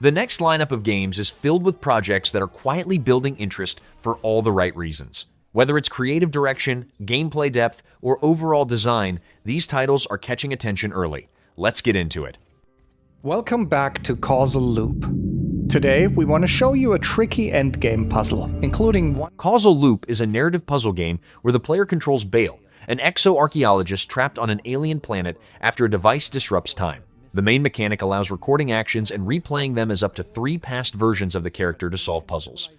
The next lineup of games is filled with projects that are quietly building interest for all the right reasons. Whether it's creative direction, gameplay depth, or overall design, these titles are catching attention early. Let's get into it. Welcome back to Causal Loop. Today, we want to show you a tricky endgame puzzle, including one... Causal Loop is a narrative puzzle game where the player controls Bale, an exo-archaeologist trapped on an alien planet after a device disrupts time. The main mechanic allows recording actions and replaying them as up to 3 past versions of the character to solve puzzles.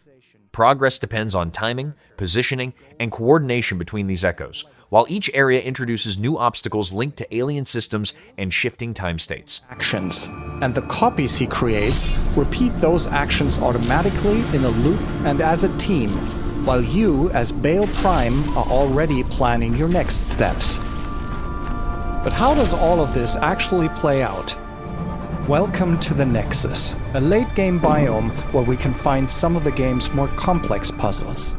Progress depends on timing, positioning, and coordination between these echoes, while each area introduces new obstacles linked to alien systems and shifting time states. Actions, and the copies he creates repeat those actions automatically in a loop and as a team, while you, as Bale Prime, are already planning your next steps. But how does all of this actually play out? Welcome to the Nexus, a late-game biome where we can find some of the game's more complex puzzles.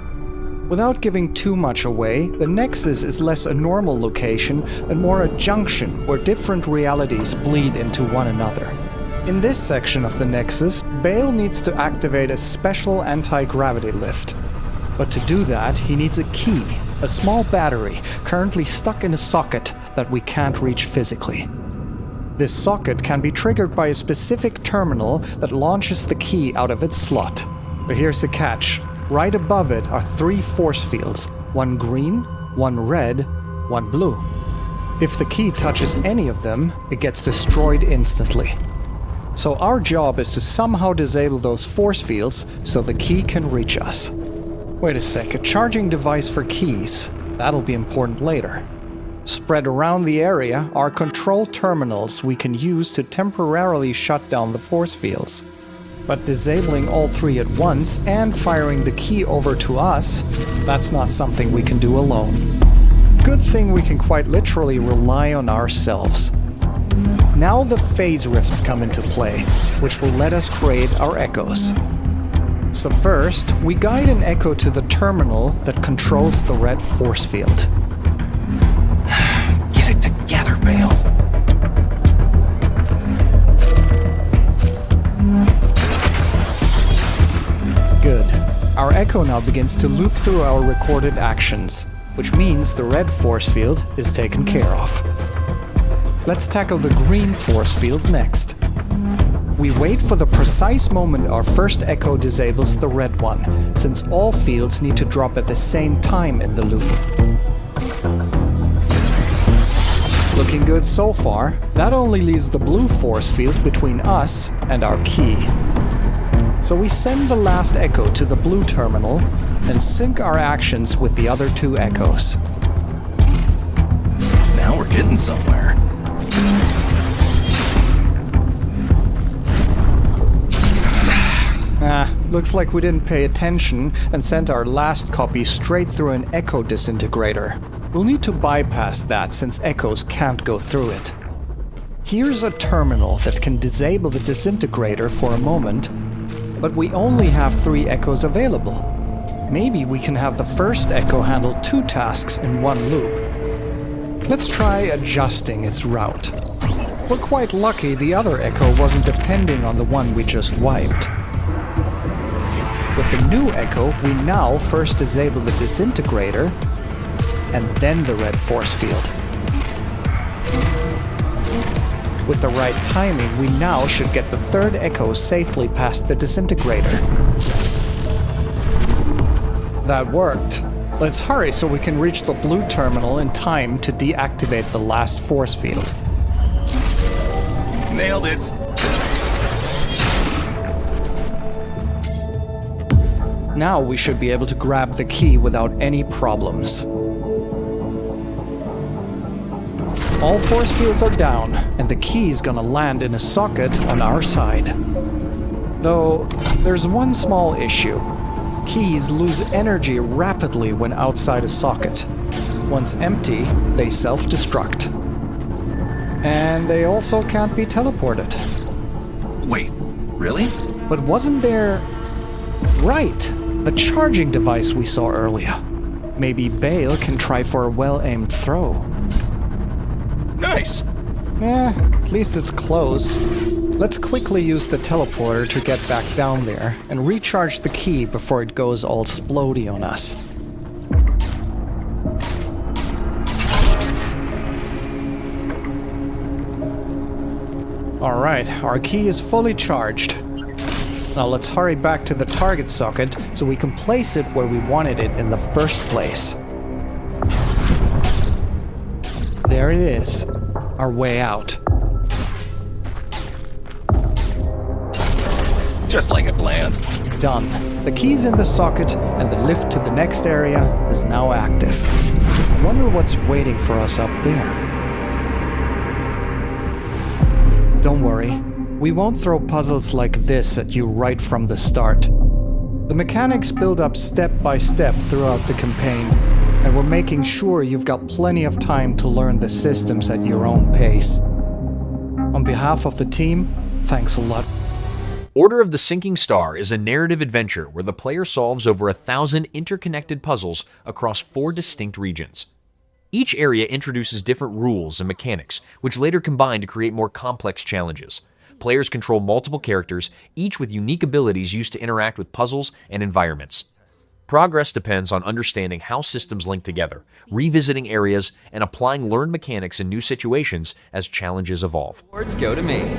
Without giving too much away, the Nexus is less a normal location and more a junction where different realities bleed into one another. In this section of the Nexus, Bale needs to activate a special anti-gravity lift. But to do that, he needs a key, a small battery currently stuck in a socket that we can't reach physically. This socket can be triggered by a specific terminal that launches the key out of its slot. But here's the catch. Right above it are 3 force fields, one green, one red, one blue. If the key touches any of them, it gets destroyed instantly. So our job is to somehow disable those force fields so the key can reach us. Wait a sec, a charging device for keys. That'll be important later. Spread around the area are control terminals we can use to temporarily shut down the force fields. But disabling all 3 at once and firing the key over to us, that's not something we can do alone. Good thing we can quite literally rely on ourselves. Now the phase rifts come into play, which will let us create our echoes. So first, we guide an echo to the terminal that controls the red force field. Get it together, Bale. Good. Our echo now begins to loop through our recorded actions, which means the red force field is taken care of. Let's tackle the green force field next. We wait for the precise moment our first echo disables the red one, since all fields need to drop at the same time in the loop. Looking good so far. That only leaves the blue force field between us and our key. So we send the last echo to the blue terminal and sync our actions with the other 2 echoes. Now we're getting somewhere. Looks like we didn't pay attention and sent our last copy straight through an echo disintegrator. We'll need to bypass that since echoes can't go through it. Here's a terminal that can disable the disintegrator for a moment, but we only have 3 echoes available. Maybe we can have the first echo handle 2 tasks in one loop. Let's try adjusting its route. We're quite lucky the other echo wasn't depending on the one we just wiped. With the new echo, we now first disable the disintegrator, and then the red force field. With the right timing, we now should get the 3rd echo safely past the disintegrator. That worked. Let's hurry so we can reach the blue terminal in time to deactivate the last force field. Nailed it! Now we should be able to grab the key without any problems. All force fields are down, and the key's gonna land in a socket on our side. Though, there's one small issue. Keys lose energy rapidly when outside a socket. Once empty, they self-destruct. And they also can't be teleported. Wait, really? But wasn't there... Right! The charging device we saw earlier. Maybe Bale can try for a well-aimed throw. Nice! At least it's close. Let's quickly use the teleporter to get back down there and recharge the key before it goes all splodey on us. Alright, our key is fully charged. Now let's hurry back to the target socket so we can place it where we wanted it in the first place. There it is, our way out. Just like a plan. Done. The key's in the socket and the lift to the next area is now active. I wonder what's waiting for us up there. Don't worry, we won't throw puzzles like this at you right from the start. The mechanics build up step by step throughout the campaign, and we're making sure you've got plenty of time to learn the systems at your own pace. On behalf of the team, thanks a lot. Order of the Sinking Star is a narrative adventure where the player solves over 1,000 interconnected puzzles across 4 distinct regions. Each area introduces different rules and mechanics, which later combine to create more complex challenges. Players control multiple characters, each with unique abilities used to interact with puzzles and environments. Progress depends on understanding how systems link together, revisiting areas, and applying learned mechanics in new situations as challenges evolve. Words go to me.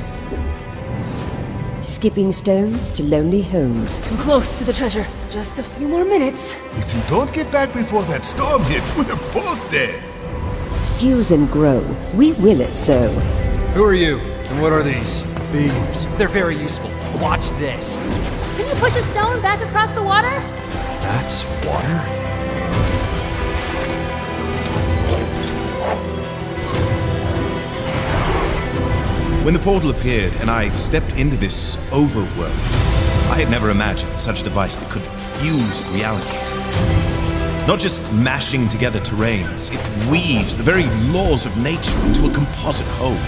Skipping stones to lonely homes. I'm close to the treasure. Just a few more minutes. If you don't get back before that storm hits, we're both dead. Fuse and grow. We will it so. Who are you? And what are these? Beams. They're very useful. Watch this. Can you push a stone back across the water? That's water? When the portal appeared and I stepped into this overworld, I had never imagined such a device that could fuse realities. Not just mashing together terrains, it weaves the very laws of nature into a composite whole.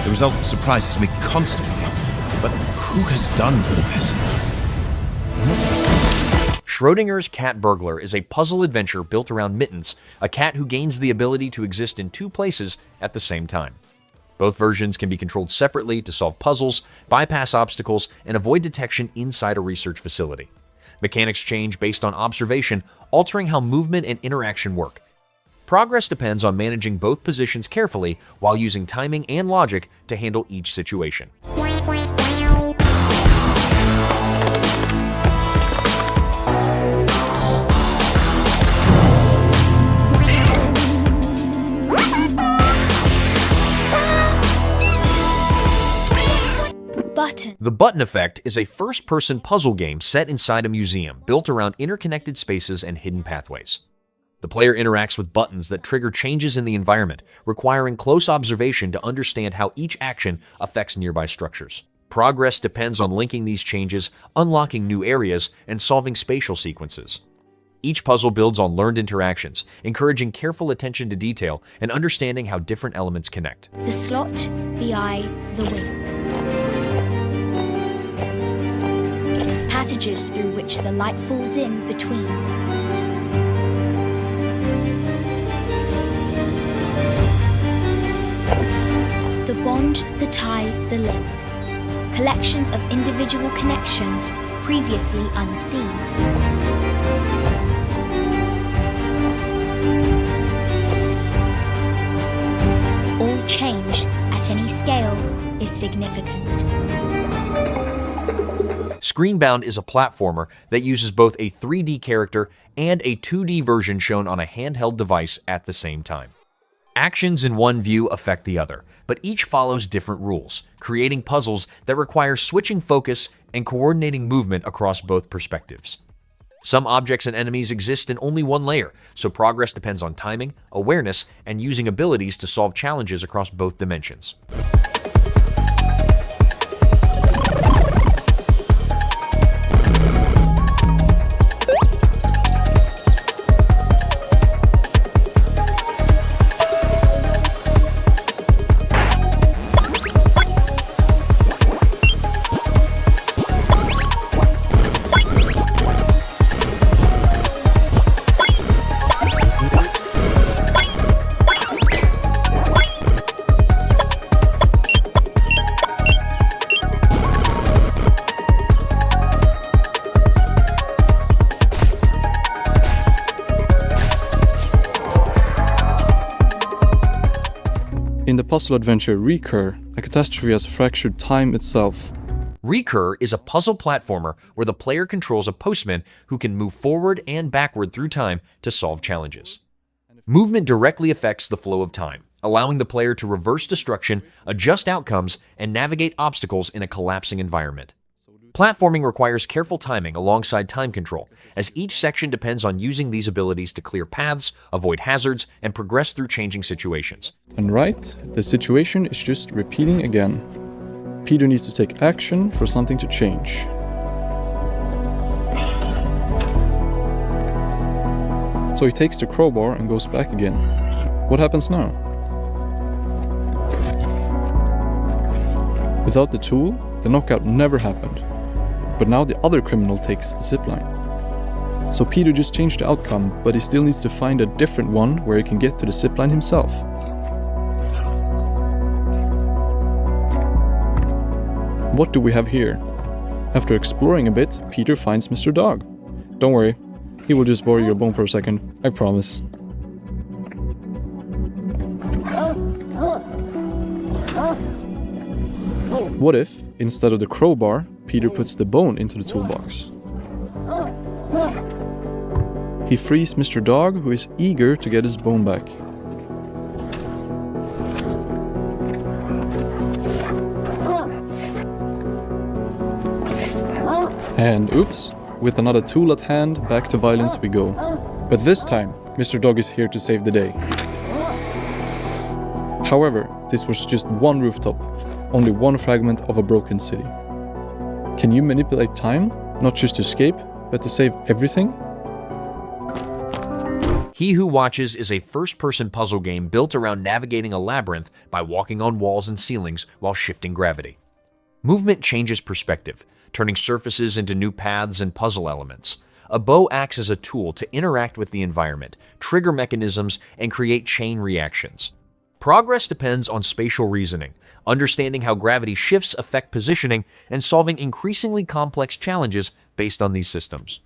The result surprises me constantly, but who has done all this? Schrödinger's Cat Burglar is a puzzle adventure built around Mittens, a cat who gains the ability to exist in 2 places at the same time. Both versions can be controlled separately to solve puzzles, bypass obstacles, and avoid detection inside a research facility. Mechanics change based on observation, altering how movement and interaction work. Progress depends on managing both positions carefully while using timing and logic to handle each situation. Button. The Button Effect is a first-person puzzle game set inside a museum built around interconnected spaces and hidden pathways. The player interacts with buttons that trigger changes in the environment, requiring close observation to understand how each action affects nearby structures. Progress depends on linking these changes, unlocking new areas, and solving spatial sequences. Each puzzle builds on learned interactions, encouraging careful attention to detail and understanding how different elements connect. The slot, the eye, the wing. Passages through which the light falls in between. The bond, the tie, the link. Collections of individual connections previously unseen. All change at any scale is significant. Screenbound is a platformer that uses both a 3D character and a 2D version shown on a handheld device at the same time. Actions in one view affect the other, but each follows different rules, creating puzzles that require switching focus and coordinating movement across both perspectives. Some objects and enemies exist in only one layer, so progress depends on timing, awareness, and using abilities to solve challenges across both dimensions. puzzle adventure Recur, a catastrophe has fractured time itself. Recur is a puzzle platformer where the player controls a postman who can move forward and backward through time to solve challenges. Movement directly affects the flow of time, allowing the player to reverse destruction, adjust outcomes, and navigate obstacles in a collapsing environment. Platforming requires careful timing alongside time control, as each section depends on using these abilities to clear paths, avoid hazards, and progress through changing situations. And right, the situation is just repeating again. Peter needs to take action for something to change. So he takes the crowbar and goes back again. What happens now? Without the tool, the knockout never happened. But now the other criminal takes the zipline. So Peter just changed the outcome, but he still needs to find a different one where he can get to the zipline himself. What do we have here? After exploring a bit, Peter finds Mr. Dog. Don't worry, he will just borrow your bone for a second, I promise. What if, instead of the crowbar, Peter puts the bone into the toolbox? He frees Mr. Dog, who is eager to get his bone back. And oops, with another tool at hand, back to violence we go. But this time, Mr. Dog is here to save the day. However, this was just one rooftop, only one fragment of a broken city. Can you manipulate time, not just to escape, but to save everything? He Who Watches is a first-person puzzle game built around navigating a labyrinth by walking on walls and ceilings while shifting gravity. Movement changes perspective, turning surfaces into new paths and puzzle elements. A bow acts as a tool to interact with the environment, trigger mechanisms, and create chain reactions. Progress depends on spatial reasoning, understanding how gravity shifts affect positioning, and solving increasingly complex challenges based on these systems.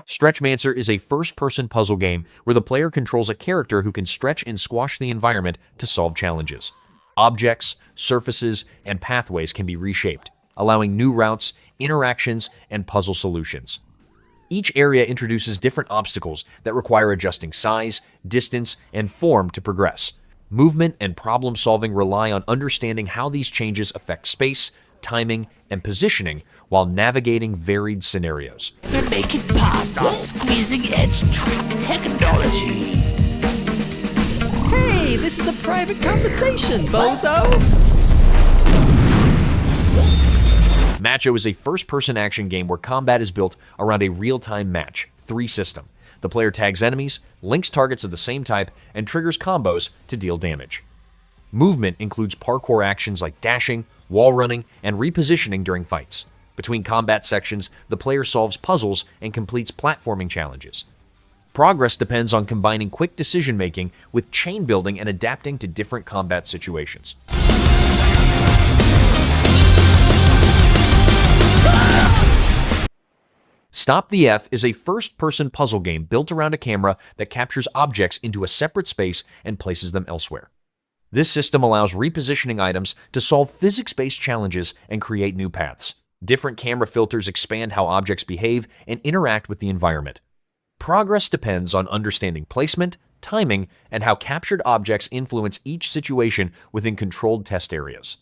Stretchmancer is a first-person puzzle game where the player controls a character who can stretch and squash the environment to solve challenges. Objects, surfaces, and pathways can be reshaped, allowing new routes, interactions, and puzzle solutions. Each area introduces different obstacles that require adjusting size, distance, and form to progress. Movement and problem-solving rely on understanding how these changes affect space, timing, and positioning while navigating varied scenarios. We're making past our squeezing-edge trick technology. Hey, this is a private conversation, bozo! Matcho is a first-person action game where combat is built around a real-time match 3 system. The player tags enemies, links targets of the same type, and triggers combos to deal damage. Movement includes parkour actions like dashing, wall running, and repositioning during fights. Between combat sections, the player solves puzzles and completes platforming challenges. Progress depends on combining quick decision-making with chain building and adapting to different combat situations. Stop the F is a first-person puzzle game built around a camera that captures objects into a separate space and places them elsewhere. This system allows repositioning items to solve physics-based challenges and create new paths. Different camera filters expand how objects behave and interact with the environment. Progress depends on understanding placement, timing, and how captured objects influence each situation within controlled test areas.